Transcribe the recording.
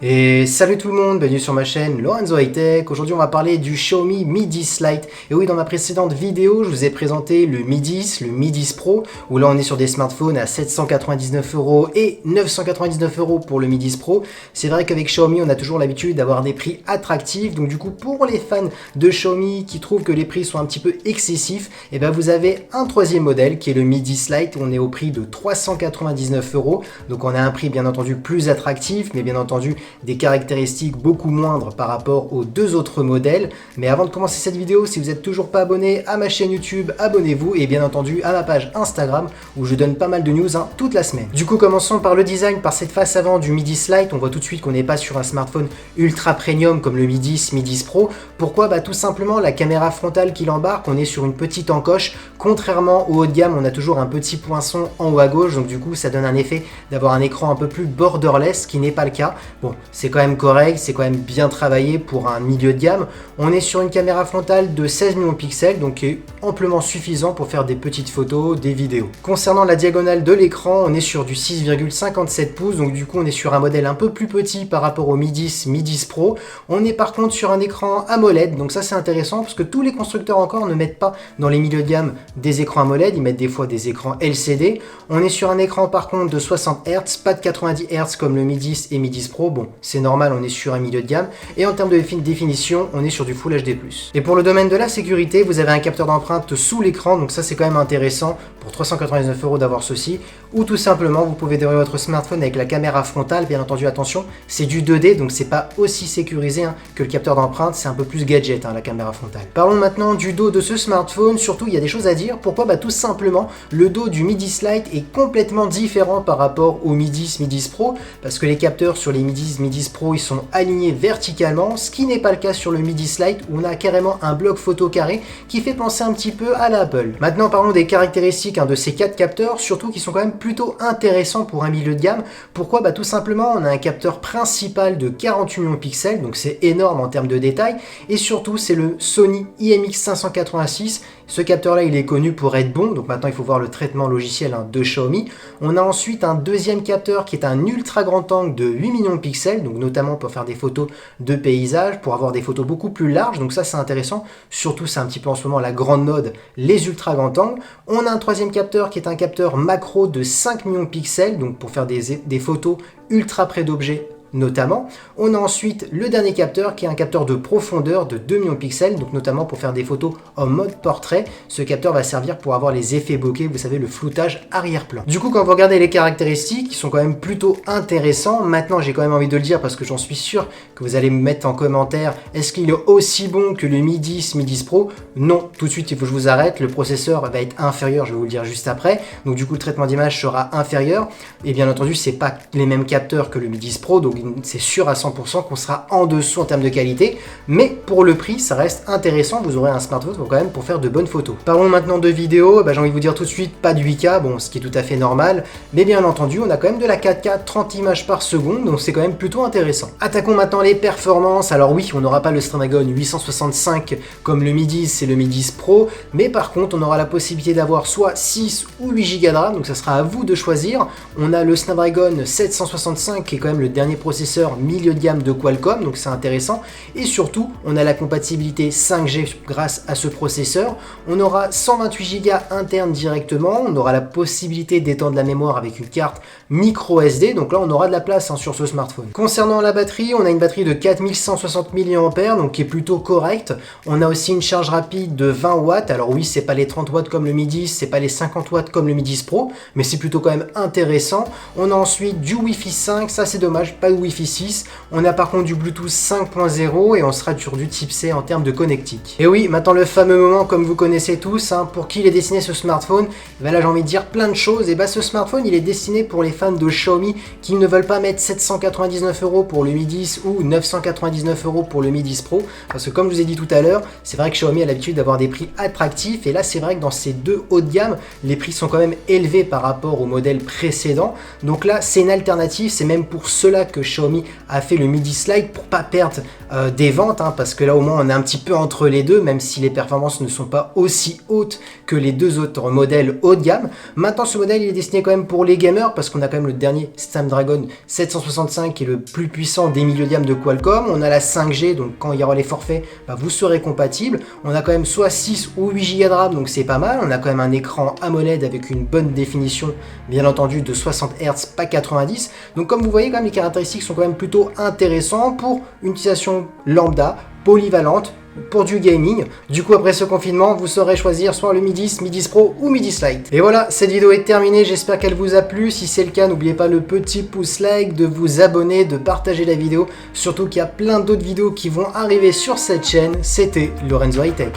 Et salut tout le monde, bienvenue sur ma chaîne Lorenzo High Tech. Aujourd'hui on va parler du Xiaomi Mi 10 Lite. Et oui, dans ma précédente vidéo, je vous ai présenté le Mi 10, le Mi 10 Pro, où là on est sur des smartphones à 799€ et 999€ pour le Mi 10 Pro. C'est vrai qu'avec Xiaomi, on a toujours l'habitude d'avoir des prix attractifs. Donc du coup, pour les fans de Xiaomi qui trouvent que les prix sont un petit peu excessifs, et ben vous avez un troisième modèle qui est le Mi 10 Lite. On est au prix de 399€. Donc on a un prix bien entendu plus attractif, mais bien entendu des caractéristiques beaucoup moindres par rapport aux deux autres modèles. Mais avant de commencer cette vidéo, si vous n'êtes toujours pas abonné à ma chaîne YouTube, abonnez-vous et bien entendu à ma page Instagram où je donne pas mal de news toute la semaine. Du coup, commençons par le design, par cette face avant du Mi 10 Lite. On voit tout de suite qu'on n'est pas sur un smartphone ultra premium comme le Mi 10, Mi 10 Pro. Pourquoi? Tout simplement la caméra frontale qui l'embarque, on est sur une petite encoche. Contrairement au haut de gamme, on a toujours un petit poinçon en haut à gauche, donc du coup ça donne un effet d'avoir un écran un peu plus borderless, ce qui n'est pas le cas. Bon, c'est quand même correct, c'est quand même bien travaillé pour un milieu de gamme. On est sur une caméra frontale de 16 millions de pixels, donc qui est amplement suffisant pour faire des petites photos, des vidéos. Concernant la diagonale de l'écran, on est sur du 6,57 pouces, donc du coup on est sur un modèle un peu plus petit par rapport au Mi 10, Mi 10 Pro. On est par contre sur un écran AMOLED, donc ça c'est intéressant parce que tous les constructeurs encore ne mettent pas dans les milieux de gamme des écrans AMOLED, ils mettent des fois des écrans LCD. On est sur un écran par contre de 60 Hz, pas de 90 Hz comme le Mi 10 et Mi 10 Pro. Bon, c'est normal, on est sur un milieu de gamme. Et en termes de définition, on est sur du Full HD+. Et pour le domaine de la sécurité, vous avez un capteur d'empreinte sous l'écran, donc ça c'est quand même intéressant pour 399€ d'avoir ceci. Ou tout simplement, vous pouvez dérouler votre smartphone avec la caméra frontale. Bien entendu, attention, c'est du 2D, donc c'est pas aussi sécurisé que le capteur d'empreinte, c'est un peu plus gadget la caméra frontale. Parlons maintenant du dos de ce smartphone. Surtout, il y a des choses à dire. Pourquoi? Tout simplement, le dos du Mi 10 Lite est complètement différent par rapport au Mi 10, Mi 10 Pro, parce que les capteurs sur les Mi 10, Mi 10 Pro, ils sont alignés verticalement, ce qui n'est pas le cas sur le Mi 10 Lite où on a carrément un bloc photo carré qui fait penser un petit peu à l'Apple. Maintenant, parlons des caractéristiques de ces 4 capteurs, surtout qui sont quand même plutôt intéressants pour un milieu de gamme. Pourquoi? Tout simplement, on a un capteur principal de 48 millions de pixels, donc c'est énorme en termes de détails, et surtout, c'est le Sony IMX586. Ce capteur-là, il est connu pour être bon, donc maintenant il faut voir le traitement logiciel de Xiaomi. On a ensuite un deuxième capteur qui est un ultra grand angle de 8 millions de pixels, donc notamment pour faire des photos de paysage, pour avoir des photos beaucoup plus larges, donc ça c'est intéressant, surtout c'est un petit peu en ce moment la grande mode, les ultra grands angles. On a un troisième capteur qui est un capteur macro de 5 millions de pixels, donc pour faire des photos ultra près d'objets notamment. On a ensuite le dernier capteur qui est un capteur de profondeur de 2 millions de pixels, donc notamment pour faire des photos en mode portrait. Ce capteur va servir pour avoir les effets bokeh, vous savez, le floutage arrière-plan. Du coup, quand vous regardez les caractéristiques, ils sont quand même plutôt intéressants. Maintenant, j'ai quand même envie de le dire parce que j'en suis sûr que vous allez me mettre en commentaire, est-ce qu'il est aussi bon que le Mi 10, Mi 10 Pro? Non, tout de suite, il faut que je vous arrête. Le processeur va être inférieur, je vais vous le dire juste après. Donc du coup, le traitement d'image sera inférieur. Et bien entendu, c'est pas les mêmes capteurs que le Mi 10 Pro, donc c'est sûr à 100% qu'on sera en dessous en termes de qualité, mais pour le prix, ça reste intéressant. Vous aurez un smartphone quand même pour faire de bonnes photos. Parlons maintenant de vidéo. J'ai envie de vous dire tout de suite, pas de 8K, bon, ce qui est tout à fait normal, mais bien entendu, on a quand même de la 4K, 30 images par seconde, donc c'est quand même plutôt intéressant. Attaquons maintenant les performances. Alors oui, on n'aura pas le Snapdragon 865 comme le Mi 10 et le Mi 10 Pro, mais par contre, on aura la possibilité d'avoir soit 6 ou 8 Go de RAM, donc ça sera à vous de choisir. On a le Snapdragon 765 qui est quand même le dernier processeur milieu de gamme de Qualcomm, donc c'est intéressant. Et surtout, on a la compatibilité 5G grâce à ce processeur. On aura 128 Go interne directement. On aura la possibilité d'étendre la mémoire avec une carte micro SD. Donc là, on aura de la place sur ce smartphone. Concernant la batterie, on a une batterie de 4160 mAh, donc qui est plutôt correcte. On a aussi une charge rapide de 20 watts. Alors oui, c'est pas les 30 watts comme le Mi 10, c'est pas les 50 watts comme le Mi 10 Pro, mais c'est plutôt quand même intéressant. On a ensuite du Wi-Fi 5, ça c'est dommage, pas de Wi-Fi 6. On a par contre du Bluetooth 5.0 et on sera sur du type C en termes de connectique. Et oui, maintenant le fameux moment comme vous connaissez tous, pour qui il est destiné ce smartphone, là j'ai envie de dire plein de choses. Et ce smartphone il est destiné pour les fans de Xiaomi qui ne veulent pas mettre 799€ pour le Mi 10 ou 999€ pour le Mi 10 Pro, parce que comme je vous ai dit tout à l'heure, c'est vrai que Xiaomi a l'habitude d'avoir des prix attractifs, et là c'est vrai que dans ces deux hauts de gamme, les prix sont quand même élevés par rapport au modèle précédent. Donc là c'est une alternative, c'est même pour cela que Xiaomi a fait le Mi 10 Lite pour pas perdre des ventes, hein, parce que là au moins on est un petit peu entre les deux, même si les performances ne sont pas aussi hautes que les deux autres modèles haut de gamme. Maintenant ce modèle il est destiné quand même pour les gamers, parce qu'on a quand même le dernier Snapdragon 765 qui est le plus puissant des milieux de gamme de Qualcomm. On a la 5G, donc quand il y aura les forfaits, vous serez compatible. On a quand même soit 6 ou 8 Go de RAM, donc c'est pas mal. On a quand même un écran AMOLED avec une bonne définition, bien entendu de 60 Hz, pas 90. Donc comme vous voyez, quand même les caractéristiques sont quand même plutôt intéressantes pour une utilisation lambda, polyvalente, pour du gaming. Du coup, après ce confinement, vous saurez choisir soit le Mi 10, Mi 10 Pro ou Mi 10 Lite. Et voilà, cette vidéo est terminée, j'espère qu'elle vous a plu. Si c'est le cas, n'oubliez pas le petit pouce like, de vous abonner, de partager la vidéo, surtout qu'il y a plein d'autres vidéos qui vont arriver sur cette chaîne. C'était Lorenzo High Tech.